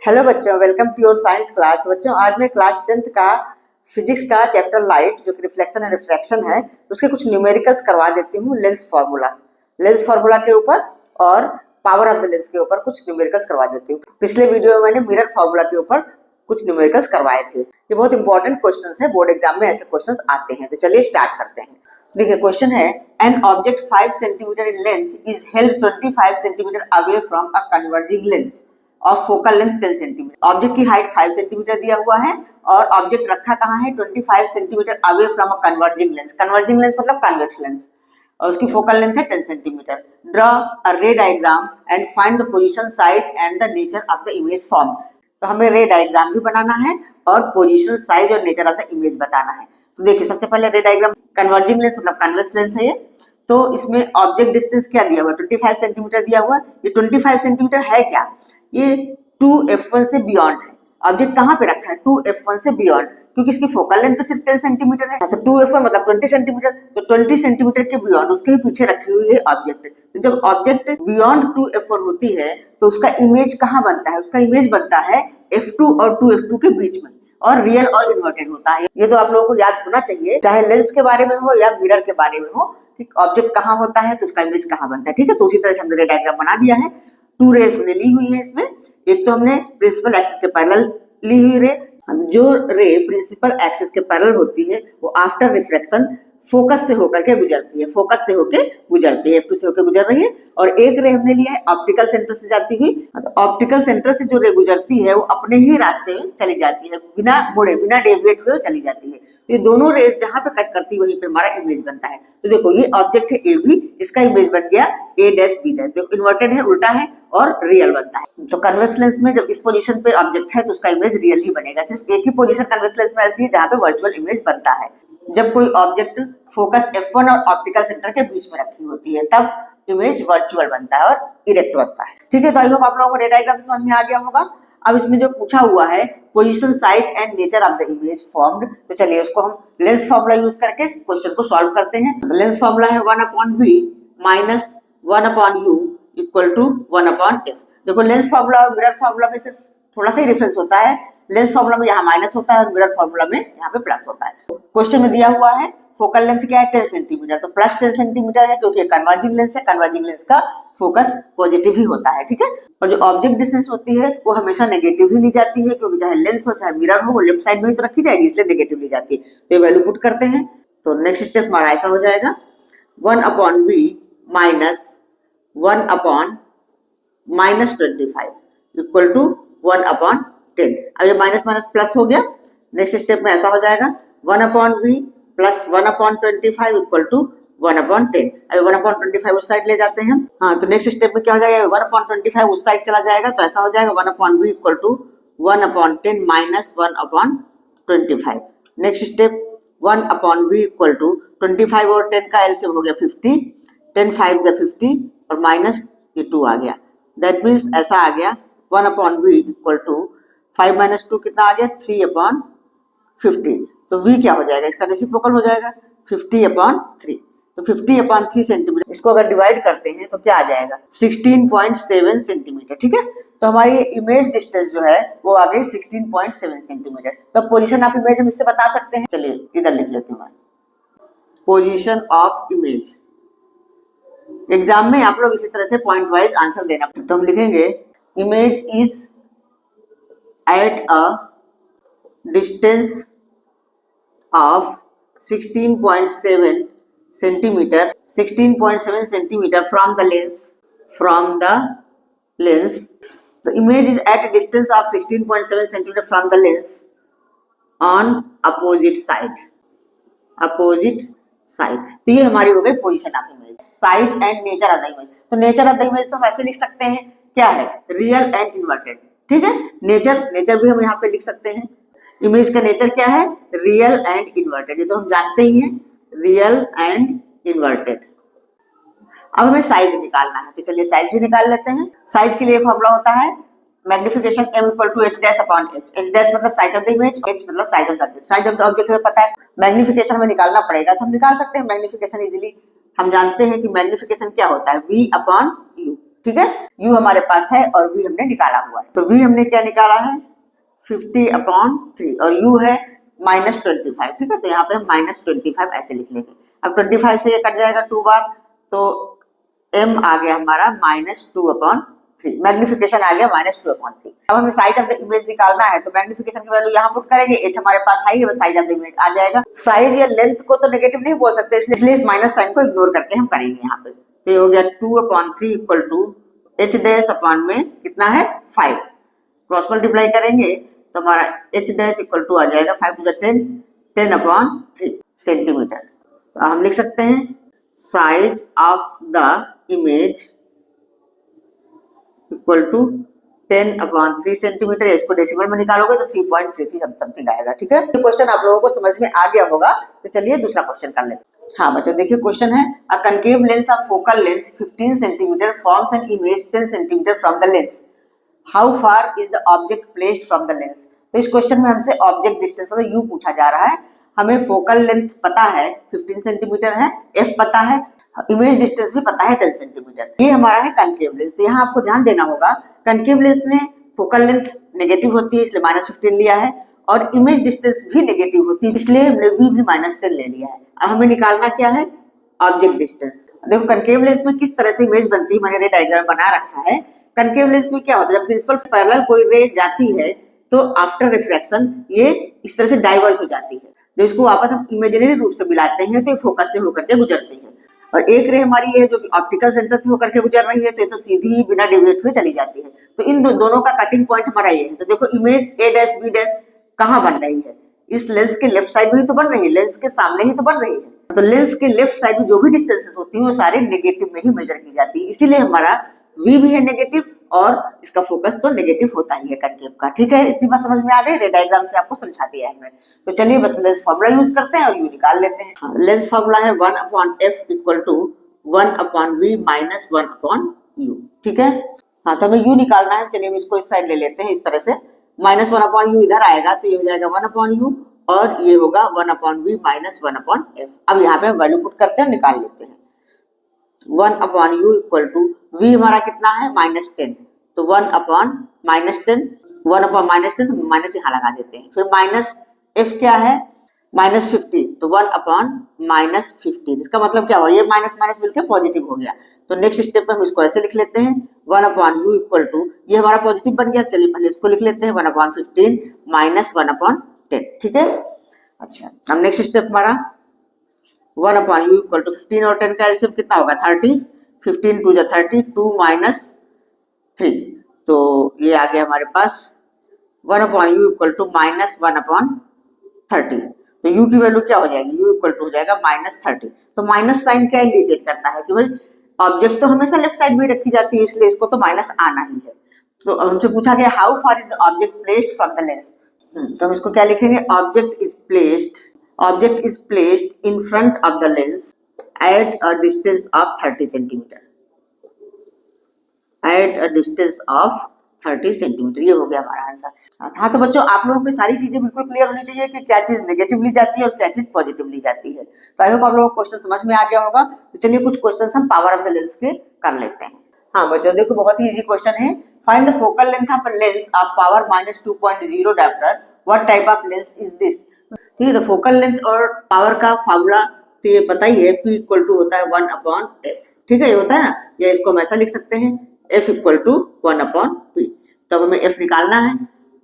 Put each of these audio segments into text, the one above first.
Hello बच्चों, welcome to your science class. बच्चों, आज मैं क्लास 10th का फिजिक्स का चैप्टर लाइट जो कि रिफ्लेक्शन एंड रिफ्रैक्शन है उसके कुछ न्यूमेरिकल्स करवा देती हूँ। लेंस फार्मूला के ऊपर और पावर ऑफ द लेंस के ऊपर कुछ न्यूमेरिकल्स करवा देती हूँ। पिछले वीडियो में मैंने मिरर फार्मूला के ऊपर कुछ न्यूमेरिकल्स करवाए थे। ये बहुत इंपॉर्टेंट क्वेश्चन है, बोर्ड एग्जाम में ऐसे क्वेश्चन आते हैं। तो चलिए स्टार्ट करते हैं। देखिए क्वेश्चन है, an object 5 centimetre in length is held 25 centimetre away from a converging lens of focal length 10 centimetre. Object की हाइट 5 सेंटीमीटर दिया हुआ है और ऑब्जेक्ट रखा कहाँ है 25 centimetre away from a converging lens. Converging lens मतलब कन्वेक्स लेंस और उसकी फोकल लेंथ है 10 सेंटीमीटर। ड्रॉ अ रे diagram and find the position, size and the nature of the image form. तो हमें रे डायग्राम भी बनाना है और पोजीशन, साइज और नेचर ऑफ द इमेज बताना है। तो देखिए सबसे पहले रे डायग्राम, कन्वर्जिंग लेंस मतलब कन्वेक्स लेंस है ये। तो इसमें ऑब्जेक्ट डिस्टेंस क्या दिया हुआ है 25 सेंटीमीटर दिया हुआ है। ये 25 सेंटीमीटर है क्या, ये 2f1 से बियॉन्ड है। ऑब्जेक्ट कहाँ पे रखा है 2f1 से बियॉन्ड, क्योंकि इसकी फोकल लेंथ तो सिर्फ 10 सेंटीमीटर है। तो 2f1 मतलब 20 सेंटीमीटर, तो 20 सेंटीमीटर के बियॉन्ड उसके भी पीछे रखी हुई है ऑब्जेक्ट। तो जब ऑब्जेक्ट बियॉन्ड 2f1 होती है तो उसका इमेज कहाँ बनता है, उसका इमेज बनता है f2 और 2f2 के बीच में और रियल और इन्वर्टेड होता है। ये तो आप लोगों को याद होना चाहिए, चाहे लेंस के बारे में हो या मिरर के बारे में हो, कि ऑब्जेक्ट कहाँ होता है तो उसका इमेज कहाँ बनता है। ठीक है, तो उसी तरह से हमने रे डायग्राम बना दिया है। 2 रेज हमने ली हुई है इसमें। एक तो हमने प्रिंसिपल एक्सिस के पैरेलल ली हुई रे। जो रे प्रिंसिपल एक्सिस के पैरेलल होती है वो आफ्टर रिफ्लेक्शन फोकस से होकर के गुजरती है, F2 से होकर गुजर रही है। और एक रे हमने लिया है ऑप्टिकल सेंटर से जाती हुई। तो ऑप्टिकल सेंटर से जो रे गुजरती है वो अपने ही रास्ते में चली जाती है, बिना मुड़े, बिना डेविएट हुए चली जाती है। तो ये दोनों रेज जहां पे कट करती है वहीं पे हमारा इमेज बनता है। तो देखो ये ऑब्जेक्ट है ए बी, इसका इमेज बन गया ए डैश बी डैश। देखो इन्वर्टेड है, उल्टा है और रियल बनता है। तो कन्वेक्स लेंस में जब इस पोजीशन पे ऑब्जेक्ट है तो उसका इमेज रियल ही बनेगा। सिर्फ एक ही पोजीशन कन्वेक्स लेंस में ऐसी है जहां पे वर्चुअल इमेज बनता है, जब कोई ऑब्जेक्ट फोकस F1 और ऑप्टिकल सेंटर के बीच में रखी होती है तब इमेज वर्चुअल बनता है और इरेक्ट बनता है। ठीक है, तो आई होप आप लोगों को रे डायग्राम से समझ में आ गया होगा। अब इसमें जो पूछा हुआ है position, size and nature of the image formed, तो चलिए उसको हम लेंस फार्मूला यूज करके क्वेश्चन को सॉल्व करते हैं। लेंस फार्मूला है 1/v minus 1/u equal to 1/f। देखो लेंस फार्मूला और मिरर फार्मूला में सिर्फ थोड़ा सा ही डिफरेंस होता है। लेंस फार्मूला में यहाँ माइनस होता है और मिरर फार्मूला में यहाँ पे प्लस होता है। क्वेश्चन में दिया हुआ है फोकल लेंथ क्या है 10 सेंटीमीटर, तो प्लस 10 सेंटीमीटर है क्योंकि कन्वर्जिंग लेंस है। कन्वर्जिंग लेंस का फोकस पॉजिटिव ही होता है। ठीक है, और जो ऑब्जेक्ट डिस्टेंस होती है वो हमेशा नेगेटिव ही ली जाती है, क्योंकि चाहे लेंस हो चाहे मिरर हो वो लेफ्ट साइड में ही तो रखी जाएगी, इसलिए नेगेटिव ली जाती है। तो ये वैल्यू पुट करते हैं तो नेक्स्ट स्टेप हमारा ऐसा हो जाएगा 1/v माइनस 1/-25 इक्वल टू 1/10। अब ये माइनस माइनस प्लस हो गया। नेक्स्ट स्टेप में ऐसा हो जाएगा 1/v प्लस 1/25 इक्वल टू 1/10। अब 1/25 उस साइड ले जाते हैं। हाँ, तो नेक्स्ट स्टेप में क्या हो जाएगा 1/25 उस साइड चला जाएगा, तो ऐसा हो जाएगा 1/v equal to 1/10 minus 1/25। Next step 1/v equal to 25 और 10 का एलसीएम हो गया 50, 10 5 जा 50 और माइनस ये 2 आ गया। दैट मीन्स ऐसा आ गया 1/v इक्वल टू 5 माइनस 2 कितना आ गया 3/50। तो v क्या हो जाएगा, इसका रेसिप्रोकल हो जाएगा 50/3। तो 50/3 सेंटीमीटर, इसको अगर डिवाइड करते हैं तो क्या आ जाएगा 16.7 सेंटीमीटर। ठीक है, तो हमारी इमेज डिस्टेंस जो है वो आ गई 16.7 सेंटीमीटर। तो पोजीशन ऑफ इमेज हम इससे बता सकते हैं। चलिए इधर लिख लेती हूँ मैं, पोजीशन ऑफ इमेज। एग्जाम में आप लोग इसी तरह से पॉइंट वाइज आंसर देना। तो हम लिखेंगे image is at a distance of 16.7 centimeter from the lens. The image is at a distance of 16.7 centimeter from the lens on opposite side. तो ये हमारी हो गई position of image. Size and nature of the image, तो nature of the image तो हम ऐसे लिख सकते हैं, क्या है रियल एंड इन्वर्टेड। ठीक है, नेचर भी हम यहाँ पे लिख सकते हैं। इमेज का नेचर क्या है रियल एंड इन्वर्टेड, ये तो हम जानते ही हैं, रियल एंड इन्वर्टेड। अब हमें साइज निकालना है, तो चलिए साइज भी निकाल लेते हैं। साइज के लिए फॉर्मूला होता है magnification m equal to h dash upon h। h dash मतलब size of the image, h मतलब size of the object. Size of the object हमें पता है, मैग्निफिकेशन में निकालना पड़ेगा तो हम निकाल सकते हैं मैग्निफिकेशन इजीली। हम जानते हैं कि मैग्निफिकेशन क्या होता है v/u। ठीक है, u हमारे पास है और v हमने निकाला हुआ है। तो v हमने क्या निकाला है 50/3 और u है -25, ठीक है। तो यहाँ पे हम -25 ऐसे लिख लेंगे। अब 25 से ये कट जाएगा 2 बार, तो m आ गया हमारा -2/3, मैग्निफिकेशन आ गया -2/3। अब हमें साइज ऑफ द इमेज निकालना है, तो मैग्निफिकेशन की वैल्यू यहाँ पुट करेंगे, h हमारे पास है, साइज ऑफ द इमेज आ जाएगा। साइज या लेंथ को तो नेगेटिव नहीं बोल सकते, इसलिए इस माइनस साइन को इग्नोर करके हम करेंगे यहाँ पे। तो ये हो गया 2/3 equal to h dash upon में कितना है 5, क्रॉस मल्टीप्लाई करेंगे तो हमारा h डैश इक्वल टू आ जाएगा 5 to the 10, 10/3 सेंटीमीटर। तो हम लिख सकते हैं size of the image equal to 10/3 centimetre. इसको डेसिमल में निकालोगे तो 3.33 समथिंग आएगा, ठीक है। ये क्वेश्चन आप लोगों को समझ में आ गया होगा। तो चलिए दूसरा क्वेश्चन कर लेते हैं। हाँ बच्चों देखिए क्वेश्चन है, a concave lens of focal length 15 centimetre forms an image 10 centimetre from the lens, how far is the object placed from the lens. तो इस क्वेश्चन में हमसे ऑब्जेक्ट डिस्टेंस मतलब यू पूछा जा रहा है। हमें फोकल लेंथ पता है 15 सेंटीमीटर है, एफ पता है, इमेज डिस्टेंस भी पता है 10 सेंटीमीटर। ये हमारा है कनकेव लेंस। तो यहाँ आपको ध्यान देना होगा कनकेव लेंस में फोकल लेंथ नेगेटिव होती है, इसलिए -15 लिया है, और इमेज डिस्टेंस भी नेगेटिव होती है, इसलिए हमने v भी -10 ले लिया है। अब हमें निकालना क्या है ऑब्जेक्ट डिस्टेंस। देखो कनकेव लेंस में किस तरह से इमेज बनती है, मैंने रे डायग्राम बना रखा है। कनकेव लेंस में क्या होता है, जब प्रिंसिपल पैरेलल कोई रे जाती है तो आफ्टर रिफ्रैक्शन ये इस तरह से डाइवर्ज हो जाती है, जो इसको वापस हम इमेजिनरी रूप से मिलाते हैं तो फोकस से होकर के गुजरती है। और एक रे हमारी ये है जो कि ऑप्टिकल सेंटर से होकर के गुजर रही है, तो सीधी बिना डेविएट हुए चली जाती है। तो इन दोनों का कटिंग पॉइंट हमारा ये है। तो देखो image a dash b dash कहाँ बन रही है, इस लेंस के लेफ्ट साइड में ही तो बन रही है, लेंस के सामने ही तो बन रही है। तो लेंस के लेफ्ट साइड में जो भी डिस्टेंसेस होती है वो सारे नेगेटिव में ही मेजर की जाती है, इसीलिए हमारा v भी है नेगेटिव और इसका फोकस तो नेगेटिव होता ही है कनकेव का, ठीक है। इतनी बात समझ में आ गई, रे डायग्राम से आपको समझा दिया है हमने। तो चलिए बस लेंस फार्मूला यूज करते हैं और यू निकाल लेते हैं। लेंस फार्मूला है 1/f equal to 1/v minus 1/u, ठीक है। हाँ तो हमें u निकालना है, चलिए हम इसको इस साइड ले लेते हैं इस तरह से, -1/u इधर आएगा तो ये हो जाएगा 1/u और ये होगा 1/v माइनस 1/f। अब यहाँ पे हम वैल्यू पुट करते हैं, निकाल लेते हैं। 1/u इक्वल टू v हमारा कितना है -10, तो 1/-10, 1/-10 तो माइनस यहाँ लगा देते हैं। फिर माइनस f क्या है -15, तो 1/-15, इसका मतलब क्या हुआ, ये माइनस माइनस मिलकर पॉजिटिव हो गया। तो नेक्स्ट स्टेप में हम इसको ऐसे लिख लेते हैं 1/u इक्वल टू, ये हमारा पॉजिटिव बन गया, चलिए पहले इसको लिख लेते हैं 1/15 माइनस 1/10, ठीक है। अच्छा अब नेक्स्ट स्टेप हमारा 1/u इक्वल टू 15 और 10 का एलसीएम कितना होगा 30, 15 2 जा 30, 2 माइनस 3, तो ये आ गया हमारे पास 1/u इक्वल टू माइनस 1/30। तो u की वैल्यू क्या हो जाएगी, u इक्वल टू हो जाएगा -30। तो माइनस साइन क्या इंडिकेट करता है कि भाई ऑब्जेक्ट तो हमेशा लेफ्ट साइड में रखी जाती है, इसलिए इसको तो माइनस आना ही है। तो हमसे पूछा गया how far is the object placed from the lens, तो हम इसको क्या लिखेंगे, object is placed in front of the lens at a distance of 30 centimetre, at a distance of 30 centimetre. ये हो गया हमारा आंसर। हाँ तो बच्चों आप लोगों को सारी चीजें बिल्कुल क्लियर होनी चाहिए कि क्या चीज नेगेटिव ली जाती है और क्या चीज पॉजिटिव ली जाती है। तो आई होप आप लोगों को क्वेश्चन समझ में आ गया होगा। तो चलिए कुछ क्वेश्चन हम पावर ऑफ द लेंस के कर लेते हैं। हाँ बच्चों देखो बहुत ही इजी क्वेश्चन है, find the focal length of a lens of power -2.0 dioptre, what type of lens is this. ठीक है, तो फोकल लेंथ और पावर का फार्मूला तो ये पता ही है, P इक्वल टू होता है 1/f, ठीक है ये होता है ना, या इसको हम ऐसा लिख सकते हैं F इक्वल टू 1/p। तब हमें F निकालना है,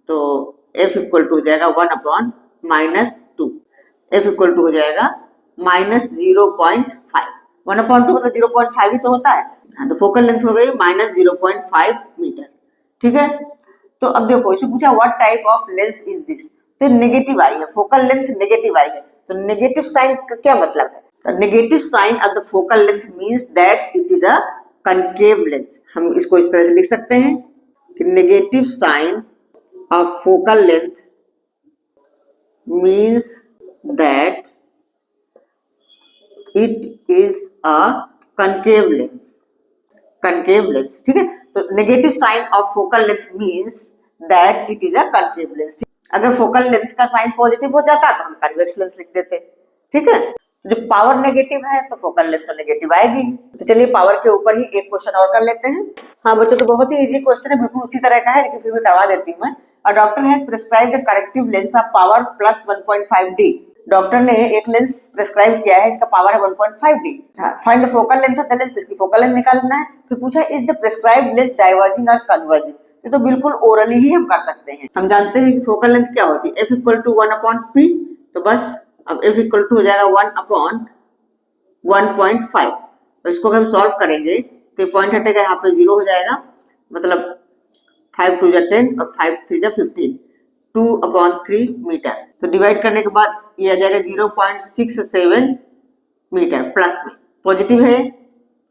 तो F इक्वल टू हो जाएगा 1/-2, F इक्वल टू हो जाएगा -0.5, 1/2 मतलब 0.5 ही तो होता है। हाँ तो फोकल लेंथ हो गई -0.5 मीटर, ठीक है। तो अब देखो इसे पूछा what type of lens is this, तो नेगेटिव आई है, फोकल लेंथ नेगेटिव आई है, तो नेगेटिव साइन का क्या मतलब है, negative sign of the focal length means that it is a concave lens. हम इसको इस तरह से लिख सकते हैं कि negative sign of focal length means that it is a concave lens, concave lens, ठीक है। तो negative sign of focal length means that it is a concave lens. अगर फोकल लेंथ का साइन पॉजिटिव हो जाता तो हम कन्वेक्स लेंस लिख देते, ठीक है। जो पावर नेगेटिव है तो फोकल लेंथ तो नेगेटिव आएगी। तो चलिए पावर के ऊपर ही एक क्वेश्चन और कर लेते हैं। हाँ बच्चों, तो बहुत ही इजी क्वेश्चन है, बिल्कुल उसी तरह का है, लेकिन फिर भी करवा देती हूँ मैं। A doctor has prescribed a corrective lens of power plus 1.5 D. Doctor ने एक लेंस प्रिस्क्राइब किया है, इसका पावर है 1.5 D. Find the focal length of the lens, इसकी फोकल लेंथ निकालना है। फिर पूछा is the prescribed lens diverging और कन्वर्जिंग। ये तो बिल्कुल ओरली ही हम कर सकते हैं। हम जानते हैं कि फोकल लेंथ क्या होती है, एफ इक्वल टू 1/p। तो बस अब एफ इक्वल टू हो जाएगा 1/1.5। तो इसको हम सॉल्व करेंगे तो पॉइंट हटेगा, यहाँ पे 0 हो जाएगा, मतलब 5 2 जा 10 और 5 3 जा 15, 2/3 मीटर। तो डिवाइड करने के बाद ये आ जाएगा 0.67 मीटर प्लस में। पॉजिटिव है,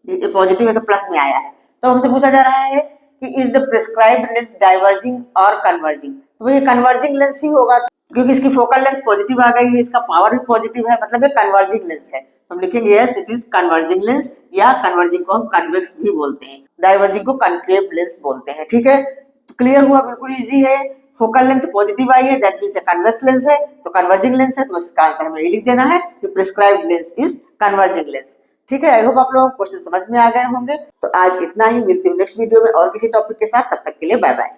ये पॉजिटिव है तो प्लस में आया है। तो हमसे पूछा जा रहा है कि is the prescribed lens diverging और कन्वर्जिंग। तो ये कन्वर्जिंग लेंस ही होगा, क्योंकि इसकी फोकल लेंथ पॉजिटिव आ गई है, इसका पावर भी पॉजिटिव है, मतलब ये कन्वर्जिंग लेंस है। हम लिखेंगे yes it is converging lens, या कन्वर्जिंग को हम कन्वेक्स भी बोलते हैं, डाइवर्जिंग को कनकेव लेंस बोलते हैं। ठीक है, तो क्लियर हुआ, बिल्कुल इजी है। फोकल लेंथ पॉजिटिव आई है, दैट मींस कन्वेक्स लेंस है, तो कन्वर्जिंग लेंस है, तो बस इसका आंसर हमें ये लिख देना है कि prescribed lens is converging lens. ठीक है, आई होप आप लोगों को क्वेश्चन समझ में आ गए होंगे। तो आज इतना ही, मिलती हूँ नेक्स्ट वीडियो में और किसी टॉपिक के साथ, तब तक के लिए बाय बाय।